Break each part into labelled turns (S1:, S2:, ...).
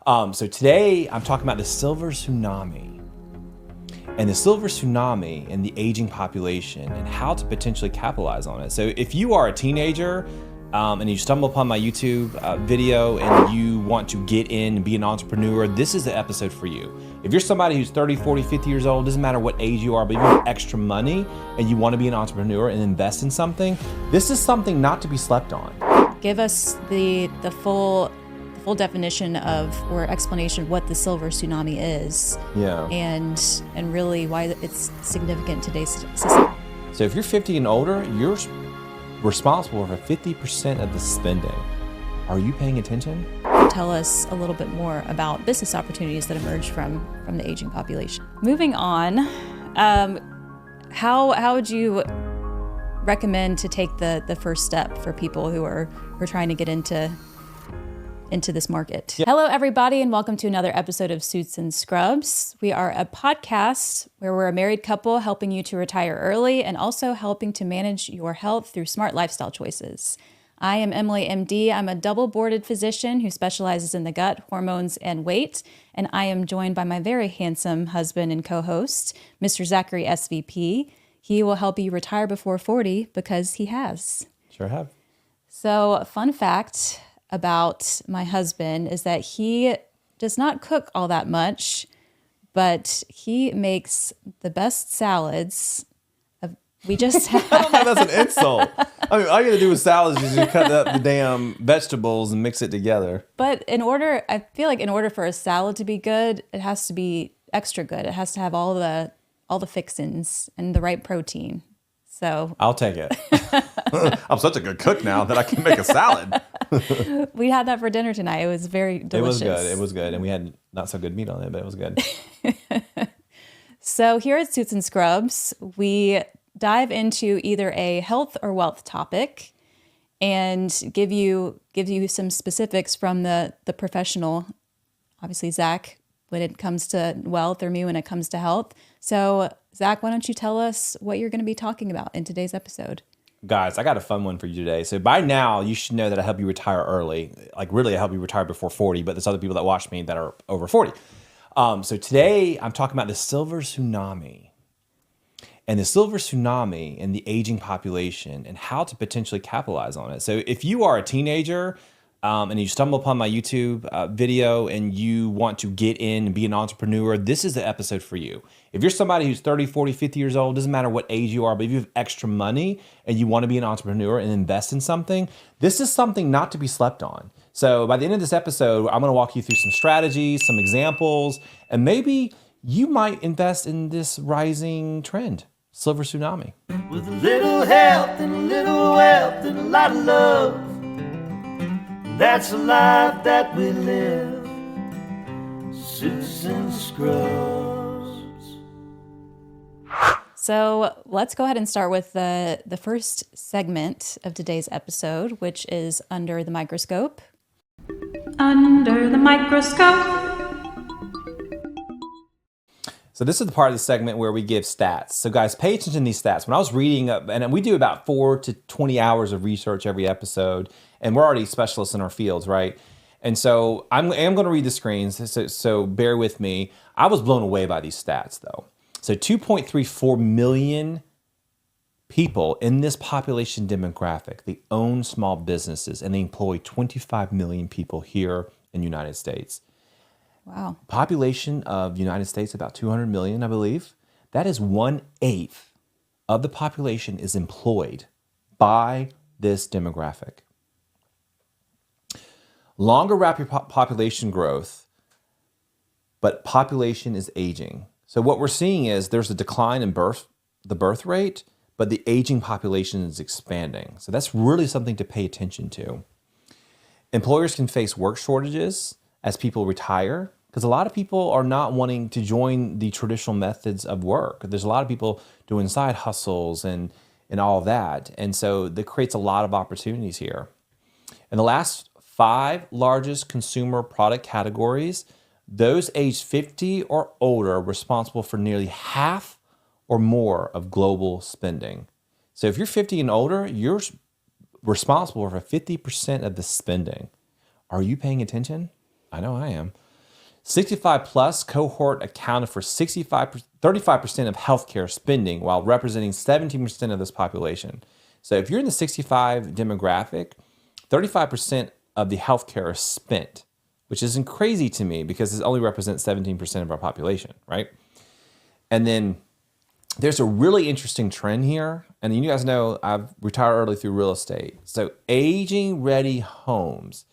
S1: So today I'm talking about the Silver Tsunami and the Silver Tsunami and the aging population and how to potentially capitalize on it. So if you are a teenager and you stumble upon my YouTube video and you want to get in and be an entrepreneur, this is the episode for you. If you're somebody who's 30, 40, 50 years old, doesn't matter what age you are, but you have extra money and you want to be an entrepreneur and invest in something, this is something not to be slept on.
S2: Give us the full definition of or explanation of what the Silver Tsunami is, and really why it's significant in today's society.
S1: So if you're 50 and older, you're responsible for 50% of the spending. Are you paying attention?
S2: Tell us a little bit more about business opportunities that emerge from the aging population. Moving on, how would you recommend to take the first step for people who are trying to get into this market? Yep. Hello, everybody, and welcome to another episode of Suits and Scrubs. We are a podcast where we're a married couple helping you to retire early and also helping to manage your health through smart lifestyle choices. I am Emily, MD. I'm a double-boarded physician who specializes in the gut, hormones, and weight, and I am joined by my very handsome husband and co-host, Mr. Zachary, SVP. He will help you retire before 40 because he has.
S1: Sure have.
S2: So, fun fact about my husband is that he does not cook all that much, but he makes the best salads. We just
S1: I don't know if that's an insult. I mean, all you gotta do with salads is you cut up the damn vegetables and mix it together.
S2: But I feel like in order for a salad to be good, it has to be extra good. It has to have all the fixins and the right protein. So
S1: I'll take it. I'm such a good cook now that I can make a salad.
S2: We had that for dinner tonight. It was very delicious.
S1: It was good. And we had not so good meat on it, but it was good.
S2: So here at Suits and Scrubs, we dive into either a health or wealth topic and give you some specifics from the professional, obviously Zach, when it comes to wealth, or me when it comes to health. So Zach, why don't you tell us what you're going to be talking about in today's episode? Guys,
S1: I got a fun one for you today. So by now, you should know that I help you retire early. Like really, I help you retire before 40, but there's other people that watch me that are over 40. So today, I'm talking about the Silver Tsunami. And the Silver Tsunami and the aging population and how to potentially capitalize on it. So if you are a teenager and you stumble upon my YouTube video and you want to get in and be an entrepreneur, this is the episode for you. If you're somebody who's 30, 40, 50 years old, doesn't matter what age you are, but if you have extra money and you want to be an entrepreneur and invest in something, this is something not to be slept on. So by the end of this episode, I'm going to walk you through some strategies, some examples, and maybe you might invest in this rising trend. Silver Tsunami.
S3: With a little health and a little wealth and a lot of love, that's the life that we live. Suits and Scrubs.
S2: So let's go ahead and start with the first segment of today's episode, which is Under the Microscope.
S4: Under the Microscope.
S1: So this is the part of the segment where we give stats. So guys, pay attention to these stats. When I was reading, and we do about 4 to 20 hours of research every episode, and we're already specialists in our fields, right? And so I am going to read the screens, so bear with me. I was blown away by these stats, though. So 2.34 million people in this population demographic, they own small businesses, and they employ 25 million people here in the United States.
S2: Wow.
S1: Population of the United States, about 200 million, I believe. That is 1/8 of the population is employed by this demographic. Longer rapid population growth, but population is aging. So what we're seeing is there's a decline in the birth rate, but the aging population is expanding. So that's really something to pay attention to. Employers can face work shortages as people retire, because a lot of people are not wanting to join the traditional methods of work. There's a lot of people doing side hustles and all of that. And so that creates a lot of opportunities here. In the last 5 largest consumer product categories, those aged 50 or older are responsible for nearly half or more of global spending. So if you're 50 and older, you're responsible for 50% of the spending. Are you paying attention? I know I am. 65 plus cohort accounted for 35% of healthcare spending while representing 17% of this population. So if you're in the 65 demographic, 35% of the healthcare is spent, which isn't crazy to me because it only represents 17% of our population, right? And then there's a really interesting trend here. And you guys know I've retired early through real estate. So aging ready homes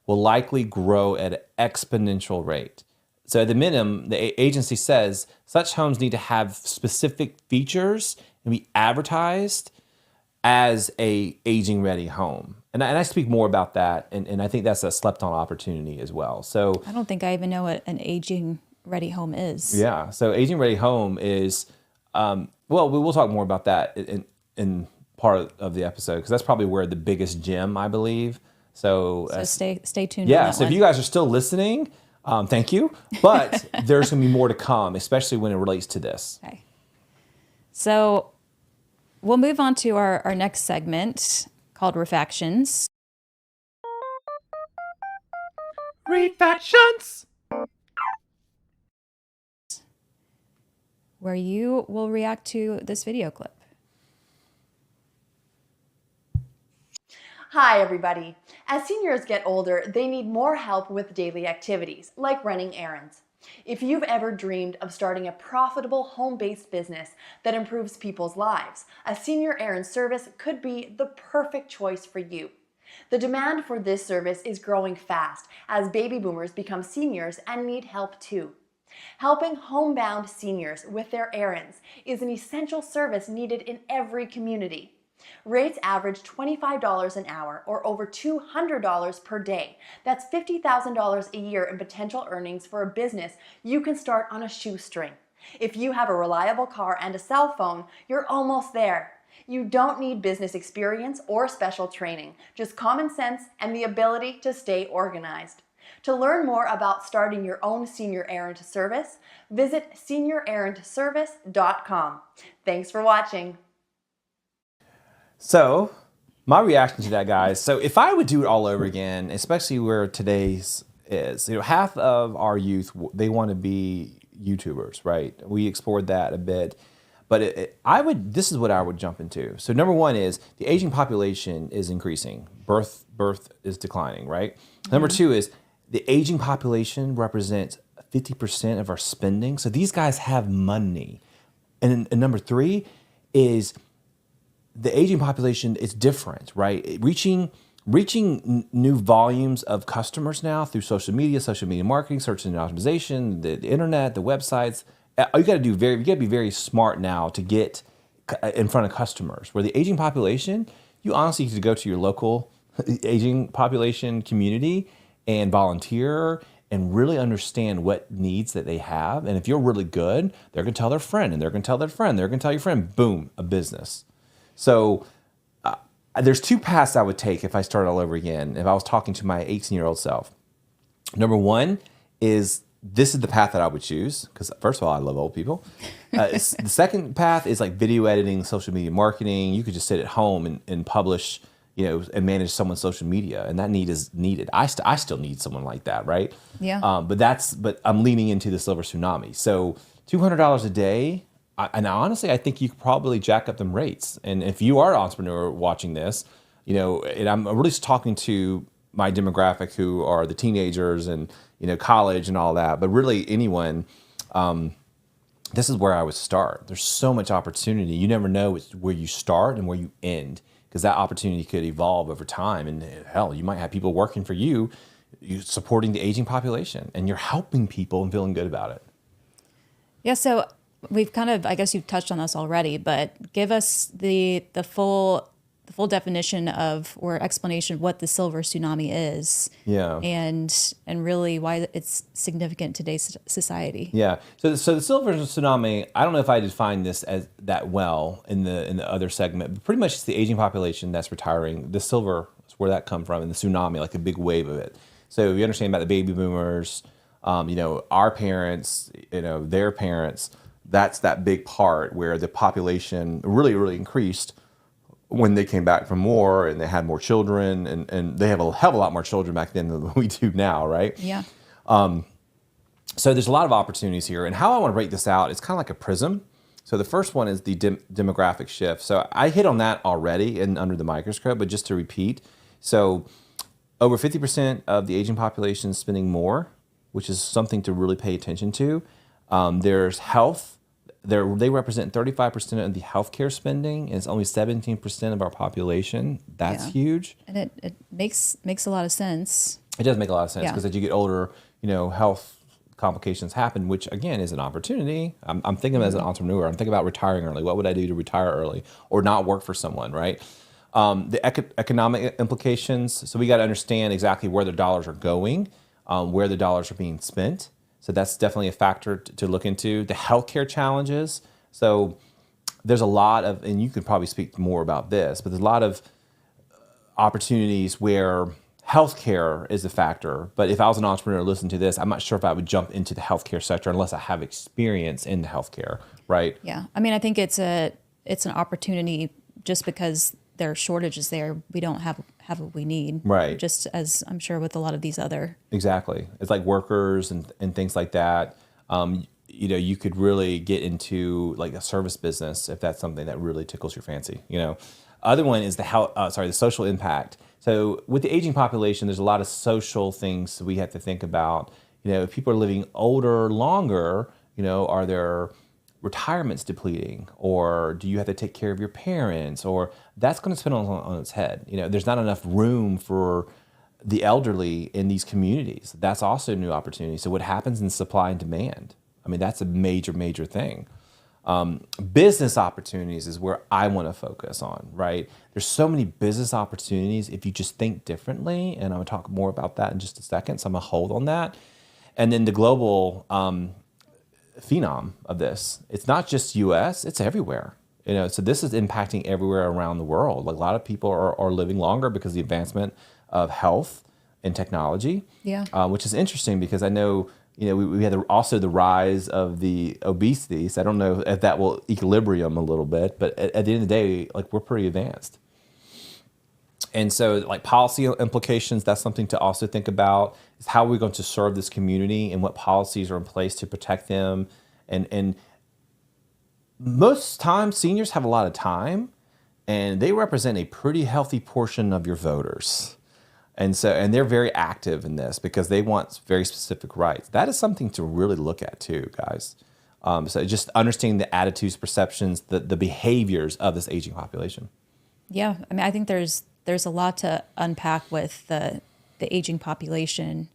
S1: will likely grow at an exponential rate. So at the minimum, the agency says such homes need to have specific features and be advertised as a aging ready home. And I speak more about that. And I think that's a slept on opportunity as well. So
S2: I don't think I even know what an aging ready home is.
S1: yeah. So aging ready home is, well, we'll talk more about that in part of the episode, because that's probably where the biggest gem, I believe. So
S2: stay tuned.
S1: Yeah.
S2: on that
S1: So if
S2: one.
S1: you guys are still listening, thank you. But there's going to be more to come, especially when it relates to this.
S2: Okay. So we'll move on to our next segment called Refactions,
S1: Refactions.
S2: where you will react to this video clip.
S5: Hi, everybody. As seniors get older, they need more help with daily activities, like running errands. If you've ever dreamed of starting a profitable home-based business that improves people's lives, a senior errand service could be the perfect choice for you. The demand for this service is growing fast as baby boomers become seniors and need help too. Helping homebound seniors with their errands is an essential service needed in every community. Rates average $25 an hour, or over $200 per day. That's $50,000 a year in potential earnings for a business you can start on a shoestring. If you have a reliable car and a cell phone, you're almost there. You don't need business experience or special training, just common sense and the ability to stay organized. To learn more about starting your own senior errand service, visit seniorerrandservice.com. Thanks for watching.
S1: So my reaction to that, guys. So if I would do it all over again, especially where today's is, half of our youth, they want to be YouTubers, right? We explored that a bit, but this is what I would jump into. So number one is the aging population is increasing. Birth is declining, right? Mm-hmm. Number two is the aging population represents 50% of our spending. So these guys have money. And number three is the aging population is different, right? Reaching new volumes of customers now through social media marketing, search engine optimization, the internet, the websites. You got to be very smart now to get in front of customers. Where the aging population, you honestly could go to your local aging population community and volunteer and really understand what needs that they have. And if you're really good, they're going to tell their friend, and they're going to tell their friend, they're going to tell your friend, boom, a business. So there's two paths I would take if I started all over again, if I was talking to my 18-year-old self. Number one is, this is the path that I would choose, because first of all, I love old people. The second path is like video editing, social media marketing. You could just sit at home and publish, and manage someone's social media, and that need is needed. I still need someone like that, right?
S2: Yeah.
S1: But I'm leaning into the Silver Tsunami. So $200 a day. And honestly, I think you could probably jack up them rates. And if you are an entrepreneur watching this, and I'm really talking to my demographic who are the teenagers and, college and all that, but really anyone, this is where I would start. There's so much opportunity. You never know where you start and where you end, because that opportunity could evolve over time. And hell, you might have people working for you supporting the aging population, and you're helping people and feeling good about it.
S2: Yeah, so we've kind of, I guess you've touched on this already, but give us the full definition of, or explanation of what the Silver Tsunami is.
S1: Yeah.
S2: And really why it's significant in today's society.
S1: Yeah. So the Silver Tsunami, I don't know if I defined this as that well in the other segment, but pretty much it's the aging population that's retiring. The silver is where that come from, and the tsunami, like a big wave of it. So you understand about the baby boomers, our parents, their parents. That's that big part where the population really, really increased when they came back from war, and they had more children, and they have a hell of a lot more children back then than we do now, right?
S2: Yeah.
S1: So there's a lot of opportunities here. And how I want to break this out, it's kind of like a prism. So the first one is the demographic shift. So I hit on that already and under the microscope, but just to repeat. So over 50% of the aging population is spending more, which is something to really pay attention to. There's health. They represent 35% of the healthcare spending, and it's only 17% of our population. That's huge.
S2: And it makes a lot of sense.
S1: It does make a lot of sense
S2: Yeah.
S1: because as you get older, health complications happen, which again is an opportunity. I'm thinking of it as an entrepreneur. I'm thinking about retiring early. What would I do to retire early or not work for someone, right? The economic implications. So we got to understand exactly where the dollars are going, where the dollars are being spent. So that's definitely a factor to look into. The healthcare challenges. So there's a lot of, and you could probably speak more about this, but there's a lot of opportunities where healthcare is a factor. But if I was an entrepreneur listening to this, I'm not sure if I would jump into the healthcare sector unless I have experience in the healthcare, right?
S2: Yeah. I mean, I think it's an opportunity just because there are shortages there. We don't have what we need.
S1: Right.
S2: Just as I'm sure with a lot of these other.
S1: Exactly. It's like workers and things like that. You could really get into like a service business if that's something that really tickles your fancy. Other one is the social impact. So with the aging population, there's a lot of social things we have to think about. If people are living older, longer, are there retirements depleting, or do you have to take care of your parents, or that's going to spin on its head. There's not enough room for the elderly in these communities. That's also a new opportunity. So what happens in supply and demand? I mean, that's a major, major thing. Business opportunities is where I want to focus on, right? There's so many business opportunities if you just think differently, and I'm going to talk more about that in just a second, so I'm going to hold on that. And then the global phenom of this, it's not just U.S., it's everywhere. So this is impacting everywhere around the world. Like a lot of people are living longer because of the advancement of health and technology, which is interesting because I know, we had also the rise of the obesity. So I don't know if that will equilibrium a little bit, but at the end of the day, like we're pretty advanced. And so like policy implications, that's something to also think about, is how we're going to serve this community and what policies are in place to protect them. And most times seniors have a lot of time and they represent a pretty healthy portion of your voters. And they're very active in this because they want very specific rights. That is something to really look at too, guys. So just understanding the attitudes, perceptions, the behaviors of this aging population.
S2: Yeah, I mean, I think there's a lot to unpack with the aging population,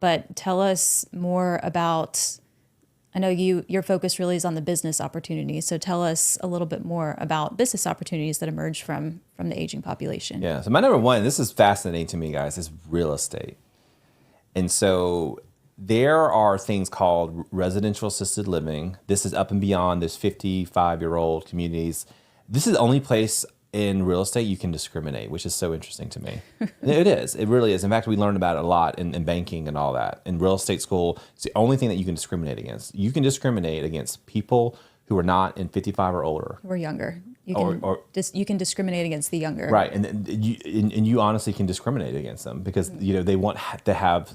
S2: but tell us more about, I know your focus really is on the business opportunities, so tell us a little bit more about business opportunities that emerge from the aging population.
S1: Yeah, so my number one, this is fascinating to me, guys, is real estate. And so there are things called residential assisted living. This is up and beyond those 55-year-old communities. This is the only place in real estate you can discriminate, which is so interesting to me. It is. It really is. In fact, we learned about it a lot in banking and all that. In real estate school, it's the only thing that you can discriminate against. You can discriminate against people who are not in 55 or older.
S2: Or younger. You can discriminate against the younger.
S1: Right, and you honestly can discriminate against them because they want to have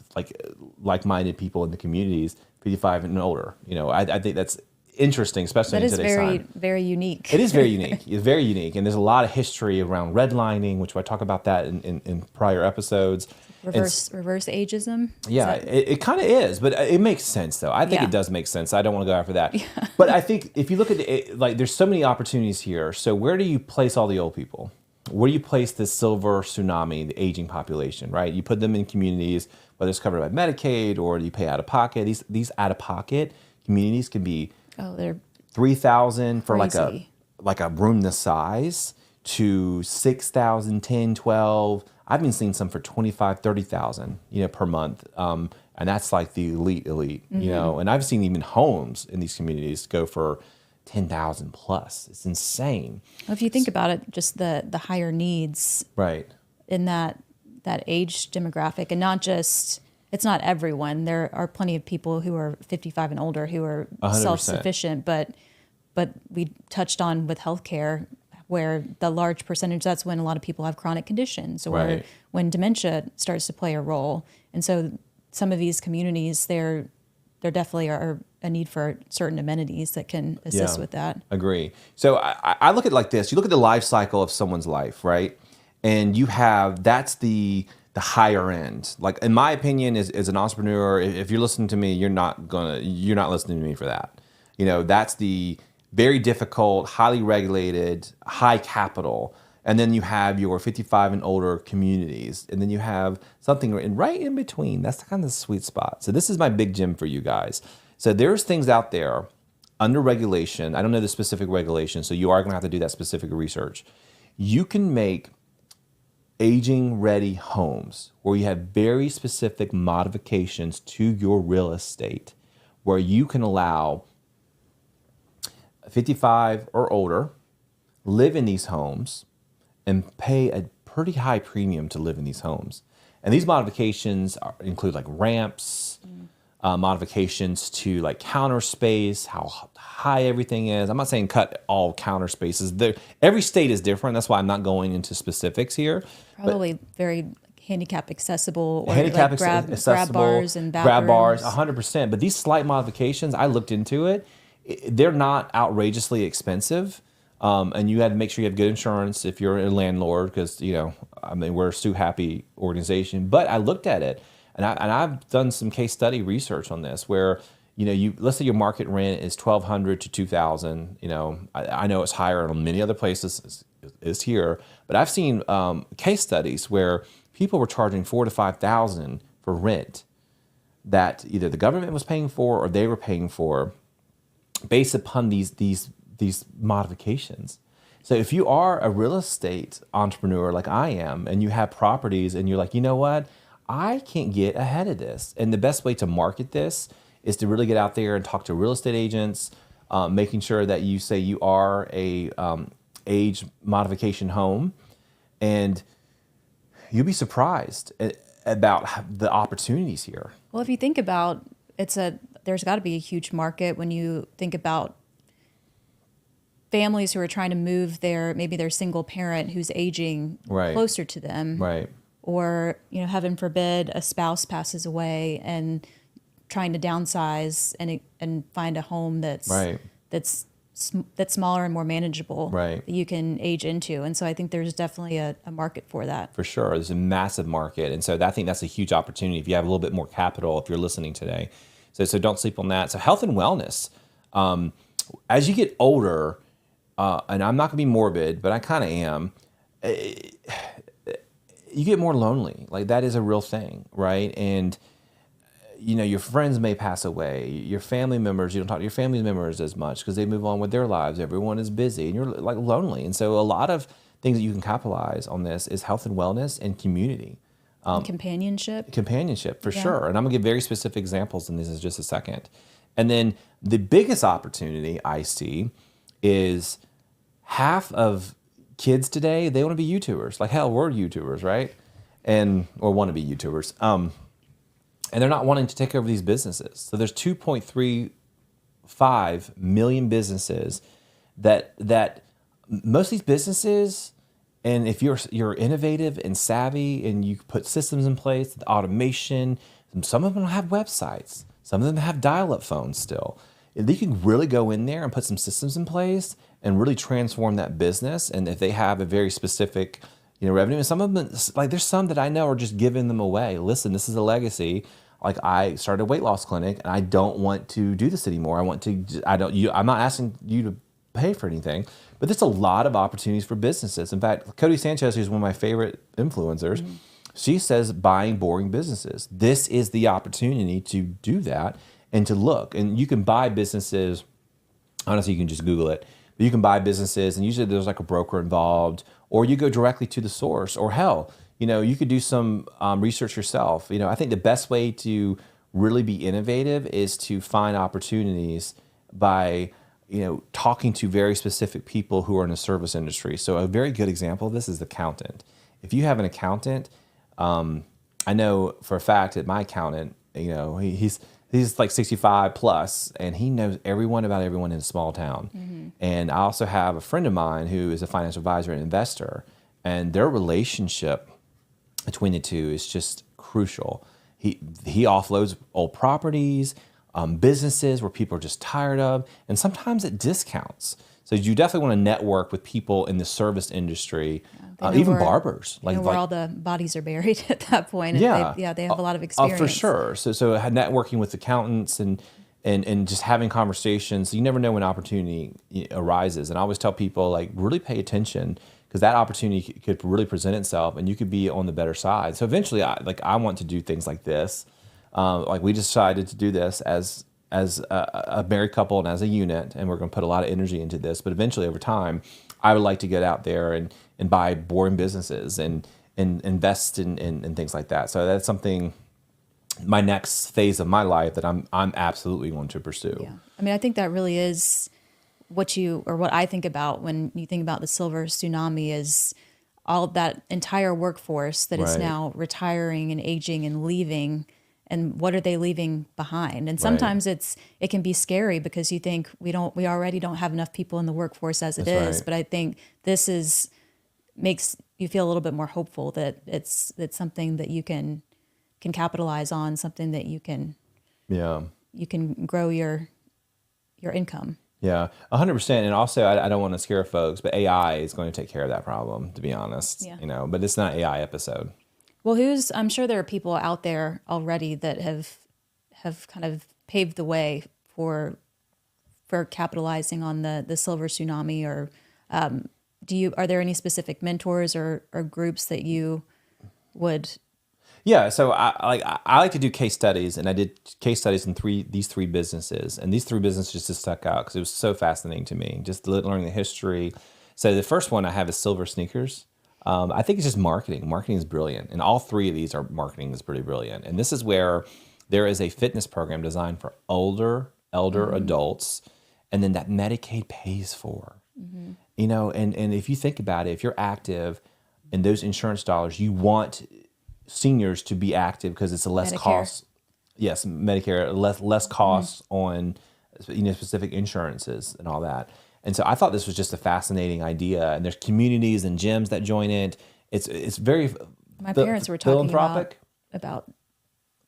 S1: like-minded people in the communities, 55 and older. I think that's interesting, especially in today's time.
S2: That is very unique.
S1: It is very unique. It's very unique, and there's a lot of history around redlining, which I talk about that in prior episodes.
S2: Reverse ageism?
S1: Yeah, it kind of is, but it makes sense, though. I think it does make sense. I don't want to go after that. Yeah. But I think if you look at there's so many opportunities here. So where do you place all the old people? Where do you place the silver tsunami, the aging population, right? You put them in communities, whether it's covered by Medicaid or you pay out of pocket. These out of pocket communities can be
S2: they're
S1: $3,000 for
S2: crazy.
S1: like a room this size to $6,000, $10,000, $12,000. I've been seeing some for $25,000, $30,000, per month. And that's like the elite, and I've seen even homes in these communities go for $10,000 plus. It's insane.
S2: Well, if you think about it, just the higher needs
S1: right
S2: in that age demographic, and not just, it's not everyone. There are plenty of people who are 55 and older who are
S1: 100%.
S2: Self-sufficient, but we touched on with healthcare, where the large percentage, that's when a lot of people have chronic conditions, or when dementia starts to play a role. And so some of these communities, they're there definitely are a need for certain amenities that can assist with that.
S1: Agree. So I look at it like this. You look at the life cycle of someone's life, right? And that's the higher end. Like, in my opinion, as an entrepreneur, if you're listening to me, you're not listening to me for that. That's the very difficult, highly regulated, high capital. And then you have your 55 and older communities. And then you have something right in between. That's kind of the sweet spot. So this is my big gem for you guys. So there's things out there under regulation. I don't know the specific regulation, so you are going to have to do that specific research. You can make aging ready homes where you have very specific modifications to your real estate, where you can allow 55 or older live in these homes and pay a pretty high premium to live in these homes. And these modifications include like ramps, modifications to like counter space, how high everything is. I'm not saying cut all counter spaces. Every state is different. That's why I'm not going into specifics here.
S2: Probably very handicap accessible, or
S1: Handicap
S2: like grab
S1: accessible,
S2: bars and bathrooms.
S1: grab bars, 100%. But these slight modifications, I looked into it. They're not outrageously expensive. And you had to make sure you have good insurance if you're a landlord, because we're a sue happy organization. But I looked at it, and I've done some case study research on this, where let's say your market rent is $1,200 to $2,000. I know it's higher in many other places is here, but I've seen case studies where people were charging $4,000 to $5,000 for rent that either the government was paying for or they were paying for, based upon these modifications. So if you are a real estate entrepreneur like I am, and you have properties and you're like, you know what, I can't get ahead of this. And the best way to market this is to really get out there and talk to real estate agents, making sure that you say you are a age modification home, and you'll be surprised about the opportunities here.
S2: Well, if you think about there's got to be a huge market when you think about families who are trying to move maybe their single parent who's aging closer to them.
S1: Right.
S2: Or, heaven forbid, a spouse passes away and trying to downsize and find a home that's smaller and more manageable that you can age into. And so I think there's definitely a market for that. For sure.
S1: There's a massive market. And so I think that's a huge opportunity if you have a little bit more capital, if you're listening today. So don't sleep on that. So health and wellness. As you get older, and I'm not going to be morbid, but I kind of am, you get more lonely. Like, that is a real thing, right? And your friends may pass away. Your family members, you don't talk to your family members as much because they move on with their lives. Everyone is busy, and you're like lonely. And so a lot of things that you can capitalize on this is health and wellness and community.
S2: And companionship.
S1: Companionship, for sure. And I'm going to give very specific examples in this in just a second. And then the biggest opportunity I see is half of kids today, they want to be YouTubers. Like, hell, we're YouTubers, right? Or want to be YouTubers. And they're not wanting to take over these businesses. So there's 2.35 million businesses that most of these businesses, and if you're innovative and savvy and you put systems in place, the automation, some of them have websites. Some of them have dial-up phones still. You can really go in there and put some systems in place and really transform that business. And if they have a very specific, revenue, and some of them, like, there's some that I know are just giving them away. Listen, this is a legacy. Like, I started a weight loss clinic, and I don't want to do this anymore. I'm not asking you to pay for anything, but there's a lot of opportunities for businesses. In fact, Cody Sanchez, who's one of my favorite influencers, she says buying boring businesses. This is the opportunity to do that and to look. And you can buy businesses, honestly, you can just Google it, but you can buy businesses, and usually there's like a broker involved, or you go directly to the source, or hell, you could do some research yourself. I think the best way to really be innovative is to find opportunities by, talking to very specific people who are in the service industry. So a very good example of this is the accountant. If you have an accountant, I know for a fact that my accountant, he's like 65 plus, and he knows everyone about everyone in a small town. And I also have a friend of mine who is a financial advisor and investor, and their relationship between the two is just crucial. He offloads old properties. businesses where people are just tired of, and sometimes at discounts. So you definitely want to network with people in the service industry, even barbers.
S2: Like where all the bodies are buried at that point.
S1: Yeah,
S2: They have a lot of experience.
S1: For sure. So networking with accountants and just having conversations. You never know when opportunity arises. And I always tell people, like, really pay attention, because that opportunity could really present itself, and you could be on the better side. So eventually, I want to do things like this. Like, we decided to do this as a married couple and as a unit, and we're going to put a lot of energy into this. But eventually, over time, I would like to get out there and buy boring businesses and invest in things like that. So that's something, my next phase of my life, that I'm absolutely going to pursue.
S2: Yeah, I mean, I think that really is what I think about when you think about the Silver Tsunami, is all that entire workforce that is now retiring and aging and leaving. And what are they leaving behind? And sometimes it can be scary, because you think we already don't have enough people in the workforce as it is. Right. But I think this makes you feel a little bit more hopeful that it's something that you can capitalize on, something that you can grow your income.
S1: Yeah, 100%. And also, I don't want to scare folks, but AI is going to take care of that problem, to be honest. Yeah. But it's not an AI episode.
S2: Well, I'm sure there are people out there already that have kind of paved the way for capitalizing on the Silver Tsunami. Or are there any specific mentors or groups that you would?
S1: Yeah, so I like to do case studies, and I did case studies in these three businesses, and these three businesses just stuck out because it was so fascinating to me, just learning the history. So the first one I have is Silver Sneakers. I think it's just marketing. Marketing is brilliant, and all three of these marketing is pretty brilliant. And this is where there is a fitness program designed for elder adults, and then that Medicaid pays for. Mm-hmm. And if you think about it, if you're active, and those insurance dollars, you want seniors to be active because it's a less cost. Yes, Medicare, less costs on specific insurances and all that. And so I thought this was just a fascinating idea. And there's communities and gyms that join it. It's very
S2: my parents were talking about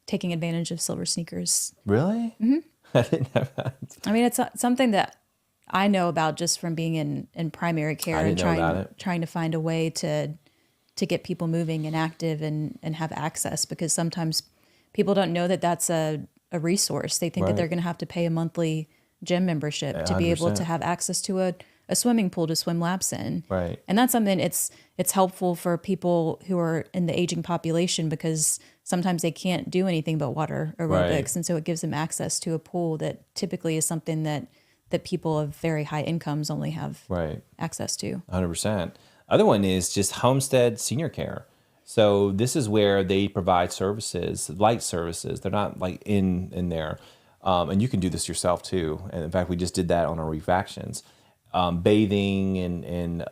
S2: taking advantage of Silver Sneakers.
S1: Really? Mm-hmm. I didn't know that.
S2: I mean, it's something that I know about just from being in primary care and trying to find a way to get people moving and active and have access, because sometimes people don't know that that's a resource. They think that they're going to have to pay a monthly gym membership to be able to have access to a swimming pool to swim laps in.
S1: Right.
S2: And that's something it's helpful for people who are in the aging population, because sometimes they can't do anything but water aerobics. Right. And so it gives them access to a pool that typically is something that people of very high incomes only have access to.
S1: 100%. Other one is just Homestead Senior Care. So this is where they provide services, light services. They're not like in there. And you can do this yourself too. And in fact, we just did that on our refactions. Bathing and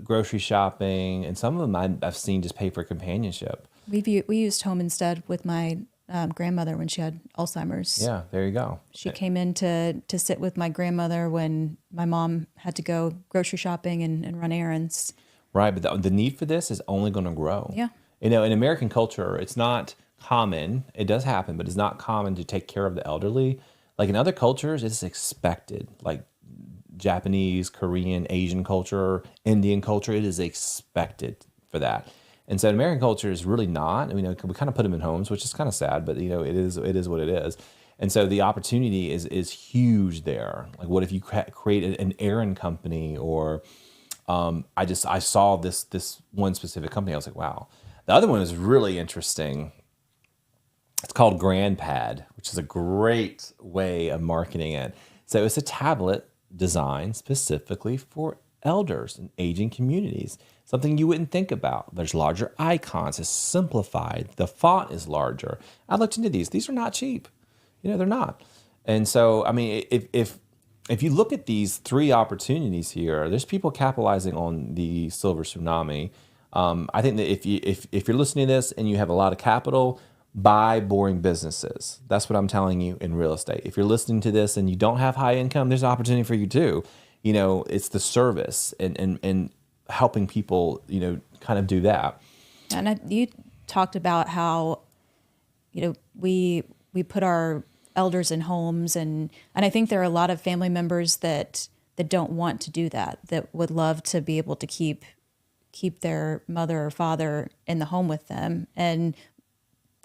S1: grocery shopping. And some of them I've seen just pay for companionship.
S2: We used Home Instead with my grandmother when she had Alzheimer's.
S1: Yeah, there you go.
S2: She came in to sit with my grandmother when my mom had to go grocery shopping and run errands.
S1: Right, but the need for this is only going to grow.
S2: Yeah.
S1: In American culture, it's not common. It does happen, but it's not common to take care of the elderly. Like in other cultures, it's expected. Like Japanese, Korean, Asian culture, Indian culture, it is expected for that. And so in American culture is really not. I mean, we kind of put them in homes, which is kind of sad, but it is what it is. And so the opportunity is huge there. Like, what if you create an errand company? Or I saw this one specific company. I was like, wow. The other one is really interesting. It's called GrandPad, which is a great way of marketing it. So it's a tablet designed specifically for elders and aging communities. Something you wouldn't think about. There's larger icons. It's simplified. The font is larger. I looked into these. These are not cheap. They're not. And so, I mean, if you look at these three opportunities here, there's people capitalizing on the Silver Tsunami. I think that if you're listening to this and you have a lot of capital, buy boring businesses. That's what I'm telling you in real estate. If you're listening to this and you don't have high income, there's an opportunity for you too. It's the service and helping people, kind of do that.
S2: And you talked about how, we put our elders in homes, and I think there are a lot of family members that don't want to do that, that would love to be able to keep their mother or father in the home with them, and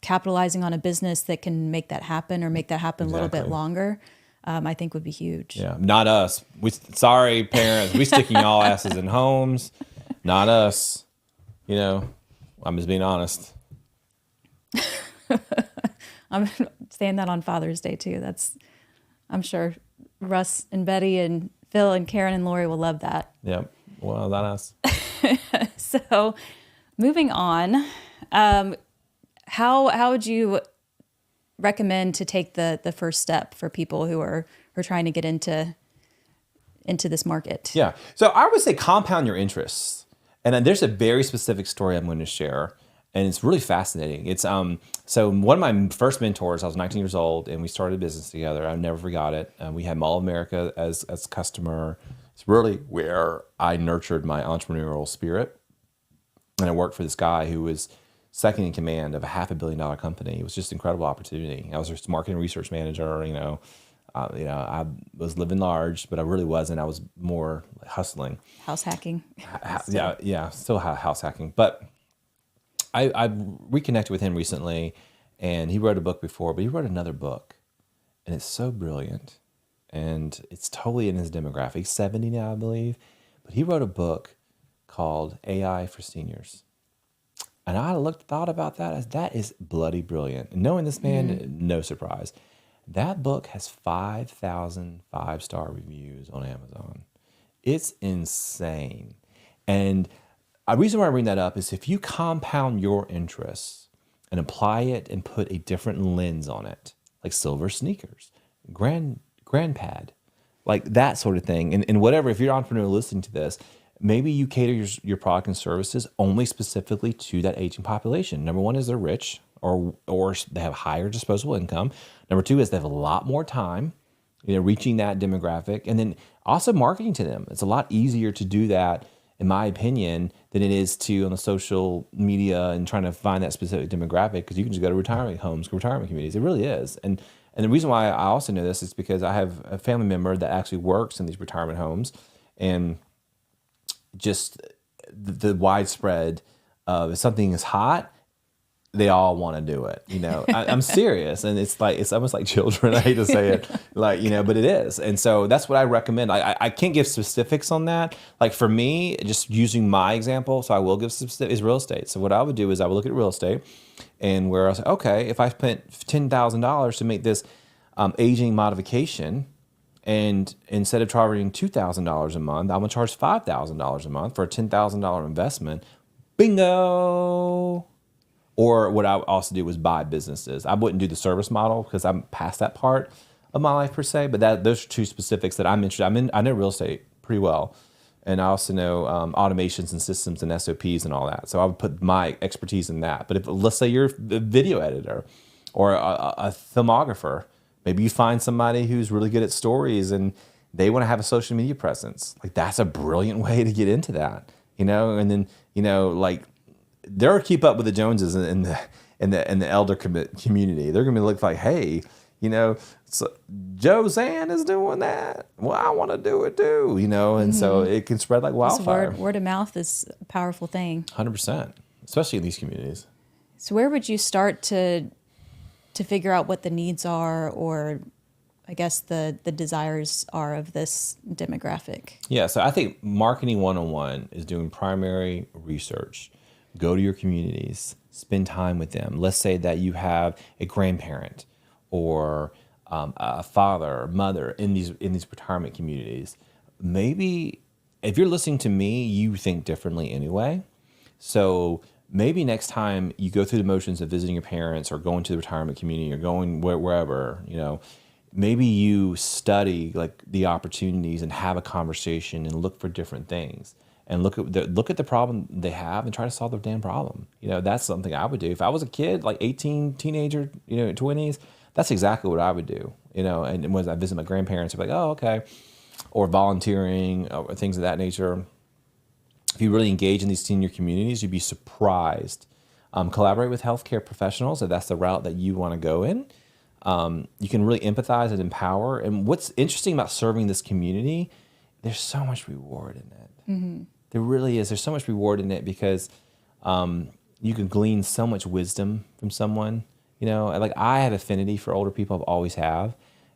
S2: capitalizing on a business that can make that happen, or make that happen a little bit longer, I think would be huge.
S1: Yeah, not us. Sorry, parents. We sticking y'all asses in homes. Not us. You know, I'm just being honest.
S2: I'm saying that on Father's Day too. I'm sure Russ and Betty and Phil and Karen and Lori will love that.
S1: Yep. Well, not us.
S2: So, moving on, how would you recommend to take the first step for people who are trying to get into this market?
S1: Yeah. So I would say compound your interests. And then there's a very specific story I'm going to share, and it's really fascinating. It's so one of my first mentors, I was 19 years old, and we started a business together. I never forgot it. We had Mall of America as a customer. It's really where I nurtured my entrepreneurial spirit. And I worked for this guy who was second in command of a $500 million company. It was just an incredible opportunity. I was just marketing research manager. I was living large, but I really wasn't. I was more hustling.
S2: House hacking.
S1: Yeah, still house hacking. But I reconnected with him recently, and he wrote a book before, but he wrote another book, and it's so brilliant, and it's totally in his demographic. He's 70 now, I believe, but he wrote a book called AI for Seniors. And I thought about that as that is bloody brilliant. And knowing this man, no surprise. That book has 5,000 5-star reviews on Amazon. It's insane. And a reason why I bring that up is if you compound your interests and apply it and put a different lens on it, like silver sneakers, grandpad, like that sort of thing. And whatever, if you're an entrepreneur listening to this, maybe you cater your product and services only specifically to that aging population. Number one is they're rich or they have higher disposable income. Number two is they have a lot more time, reaching that demographic, and then also marketing to them. It's a lot easier to do that, in my opinion, than it is to on the social media and trying to find that specific demographic, because you can just go to retirement homes, retirement communities. It really is. And the reason why I also know this is because I have a family member that actually works in these retirement homes, and just the widespread of if something is hot, they all want to do it. I'm serious, and it's almost like children. I hate to say it, but it is. And so that's what I recommend. I can't give specifics on that. Like for me, just using my example, so I will give specifics, is real estate. So what I would do is I would look at real estate, and where I was like, okay, if I spent $10,000 to make this aging modification, and instead of charging $2,000 a month, I'm gonna charge $5,000 a month for a $10,000 investment. Bingo! Or what I would also do was buy businesses. I wouldn't do the service model because I'm past that part of my life per se. But those are two specifics that I'm interested. I know real estate pretty well, and I also know automations and systems and SOPs and all that. So I would put my expertise in that. But if let's say you're a video editor or a filmographer. Maybe you find somebody who's really good at stories and they want to have a social media presence. Like that's a brilliant way to get into that, and then, like they're keep up with the Joneses in the elder community. They're going to look like, hey, so Joanne is doing that. Well, I want to do it too, and so it can spread like wildfire.
S2: Word of mouth is a powerful thing.
S1: 100%, especially in these communities.
S2: So where would you start to figure out what the needs are, or I guess the desires are of this demographic?
S1: Yeah, so I think marketing 101 is doing primary research. Go to your communities, spend time with them. Let's say that you have a grandparent or a father or mother in these retirement communities. Maybe if you're listening to me, you think differently anyway. So maybe next time you go through the motions of visiting your parents or going to the retirement community or going wherever, maybe you study like the opportunities and have a conversation and look for different things and look at the problem they have and try to solve their damn problem. That's something I would do. If I was a kid, like 18, teenager, 20s, that's exactly what I would do. And when I visit my grandparents, I'd be like, oh, okay. Or volunteering or things of that nature. If you really engage in these senior communities, you'd be surprised. Collaborate with healthcare professionals if that's the route that you want to go in. You can really empathize and empower. And what's interesting about serving this community, there's so much reward in it. There really is. There's so much reward in it because you can glean so much wisdom from someone. Like I have affinity for older people. I've always have.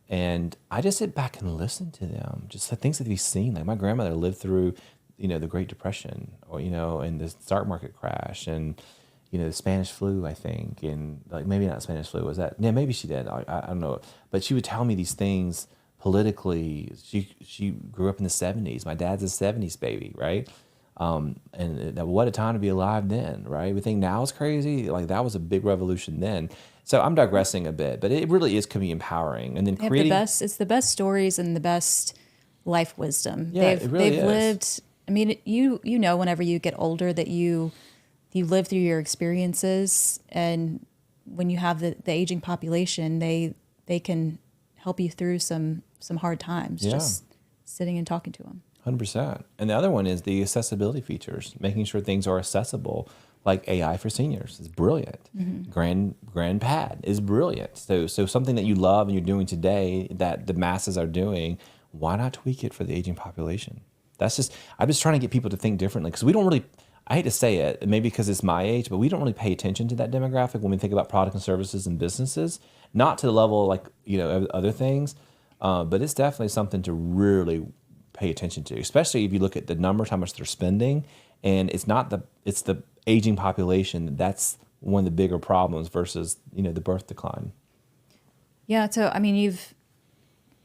S1: And I just sit back and listen to them, just the things that we've seen. Like my grandmother lived through, the Great Depression, or and the stock market crash, and the Spanish flu, I think, and like maybe not Spanish flu. Was that? Yeah, maybe she did. I don't know. But she would tell me these things politically. She grew up in the '70s. My dad's a '70s baby, right? And what a time to be alive then, right? We think now is crazy. Like that was a big revolution then. So I'm digressing a bit, but it really is can be empowering. And then creating
S2: it's the best stories and the best life wisdom.
S1: Yeah, it really
S2: they've
S1: is.
S2: lived. I mean, whenever you get older that you live through your experiences, and when you have the aging population, they can help you through some hard times.
S1: Yeah.
S2: Just sitting and talking to them.
S1: 100%. And the other one is the accessibility features, making sure things are accessible, like AI for seniors is brilliant. GrandPad is brilliant. So something that you love and you're doing today that the masses are doing, why not tweak it for the aging population? I'm just trying to get people to think differently because we don't really, I hate to say it, maybe because it's my age, but we don't really pay attention to that demographic when we think about products and services and businesses, not to the level like, of other things, but it's definitely something to really pay attention to, especially if you look at the numbers, how much they're spending, and it's the aging population that's one of the bigger problems versus the birth decline.
S2: Yeah, so I mean, you've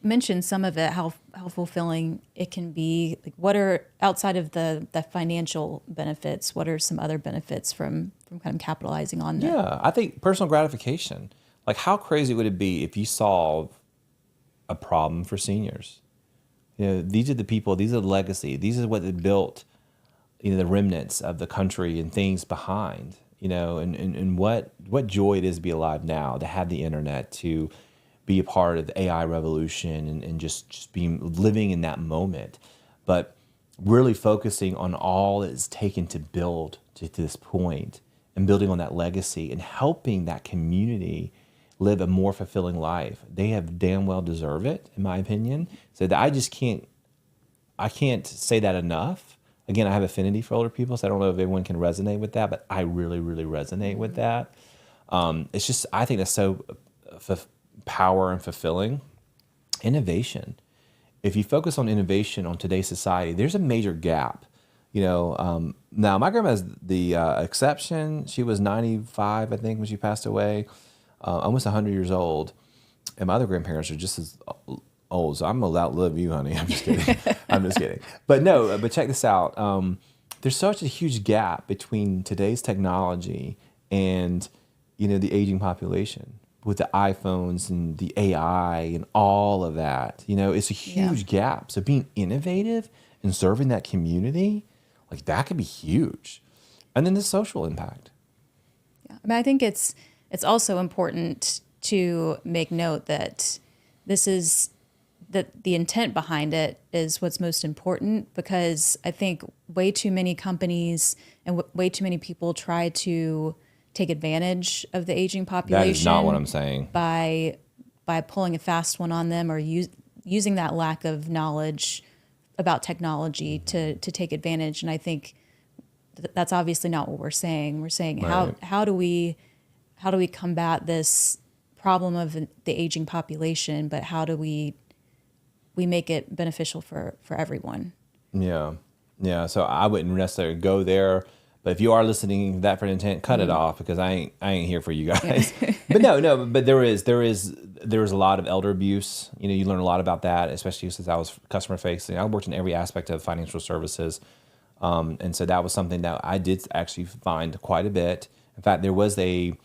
S2: mentioned some of it, how fulfilling it can be. Like, what are outside of the financial benefits? What are some other benefits from kind of capitalizing on that?
S1: Yeah, I think personal gratification. Like, how crazy would it be if you solve a problem for seniors? These are the people, these are the legacy, these are what they built, the remnants of the country and things behind, and what joy it is to be alive now, to have the internet, to be a part of the AI revolution and just being living in that moment. But really focusing on all it's taken to build to this point and building on that legacy and helping that community live a more fulfilling life. They have damn well deserve it, in my opinion. So that I can't say that enough. Again, I have affinity for older people, so I don't know if everyone can resonate with that, but I really, really resonate with that. It's just, I think that's so power and fulfilling. Innovation. If you focus on innovation on today's society, there's a major gap. Now my grandma's the exception. She was 95, I think, when she passed away. Almost 100 years old, and my other grandparents are just as old, so I'm gonna outlive you, honey. I'm just kidding. I'm just kidding. But check this out. There's such a huge gap between today's technology and the aging population with the iPhones and the AI and all of that. It's a huge gap. So being innovative and serving that community, like that could be huge. And then the social impact.
S2: Yeah, I mean, I think it's also important to make note that that the intent behind it is what's most important, because I think way too many companies and way too many people try to take advantage of the aging population.
S1: That is not what I'm saying.
S2: By pulling a fast one on them or using that lack of knowledge about technology to take advantage. And I think that's obviously not what we're saying. We're saying
S1: Right.
S2: how do we combat this problem of the aging population, but how do we make it beneficial for everyone?
S1: Yeah. So I wouldn't necessarily go there, but if you are listening to that for an intent, cut it off, because I ain't here for you guys. But there is a lot of elder abuse. You learn a lot about that, especially since I was customer facing. I worked in every aspect of financial services, and so that was something that I did actually find quite a bit. In fact, there was a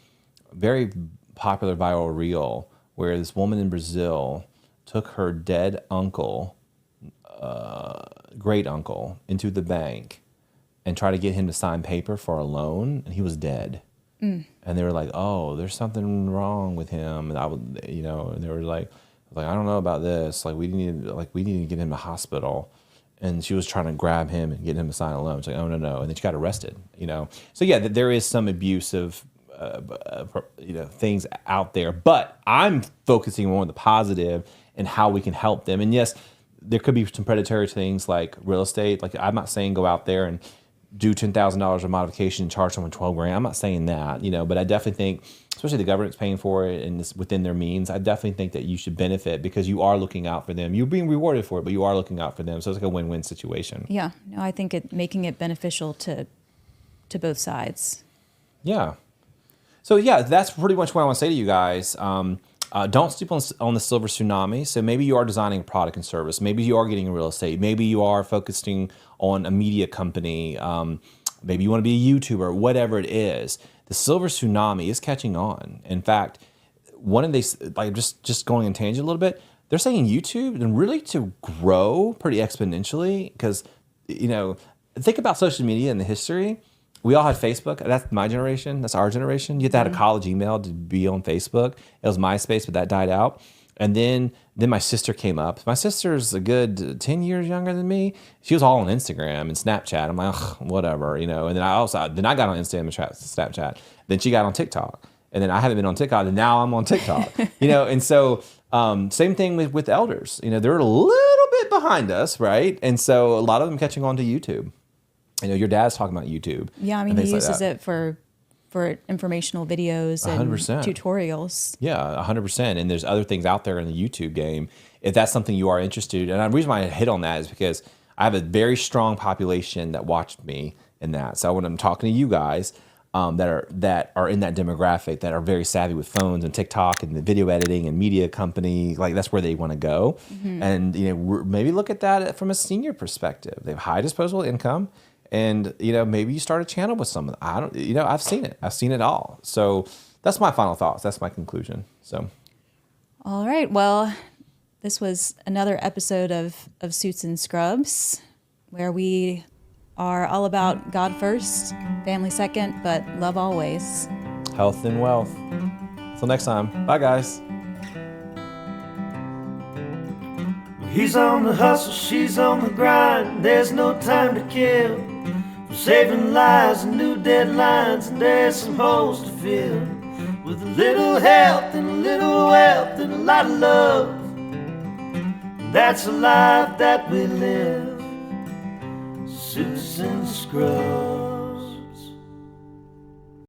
S1: very popular viral reel where this woman in Brazil took her dead uncle, great uncle, into the bank and tried to get him to sign paper for a loan, and he was dead. And they were like, "Oh, there's something wrong with him." And and they were like, "I don't know about this. We need to get him to hospital." And she was trying to grab him and get him to sign a loan. It's like, "Oh, no." And then she got arrested. So yeah, there is some abuse of things out there. But I'm focusing more on the positive and how we can help them. And yes, there could be some predatory things like real estate. Like, I'm not saying go out there and do $10,000 of modification and charge someone $12,000. I'm not saying that, but I definitely think, especially the government's paying for it and it's within their means, I definitely think that you should benefit because you are looking out for them. You're being rewarded for it, but you are looking out for them. So it's like a win-win situation.
S2: Yeah, no, I think making it beneficial to both sides.
S1: Yeah. So yeah, that's pretty much what I want to say to you guys. Don't sleep on the Silver Tsunami. So maybe you are designing a product and service. Maybe you are getting real estate. Maybe you are focusing on a media company. Maybe you want to be a YouTuber, whatever it is. The Silver Tsunami is catching on. In fact, one of these, like just going in tangent a little bit, they're saying YouTube and really to grow pretty exponentially because, think about social media in the history. We all had Facebook. That's my generation. That's our generation. You had to have a college email to be on Facebook. It was MySpace, but that died out. And then my sister came up. My sister's a good 10 years younger than me. She was all on Instagram and Snapchat. I'm like, whatever, And then I got on Instagram and Snapchat. Then she got on TikTok. And then I haven't been on TikTok, and now I'm on TikTok. And so same thing with elders. They're a little bit behind us, right? And so a lot of them catching on to YouTube. Your dad's talking about YouTube.
S2: Yeah, I mean, he uses it for informational videos and
S1: 100%.
S2: Tutorials.
S1: Yeah, 100%. And there's other things out there in the YouTube game. If that's something you are interested in, and the reason why I hit on that is because I have a very strong population that watched me in that. So when I'm talking to you guys that are in that demographic, that are very savvy with phones and TikTok and the video editing and media company, like that's where they want to go. Mm-hmm. And maybe look at that from a senior perspective. They have high disposable income. And, maybe you start a channel with someone. I've seen it. I've seen it all. So that's my final thoughts. That's my conclusion. So.
S2: All right. Well, this was another episode of Suits and Scrubs, where we are all about God first, family second, but love always.
S1: Health and wealth. Until next time. Bye, guys.
S3: He's on the hustle, she's on the grind. There's no time to kill. For saving lives and new deadlines, and there's some holes to fill. With a little health and a little wealth and a lot of love. And that's a life that we live. Suits and Scrubs.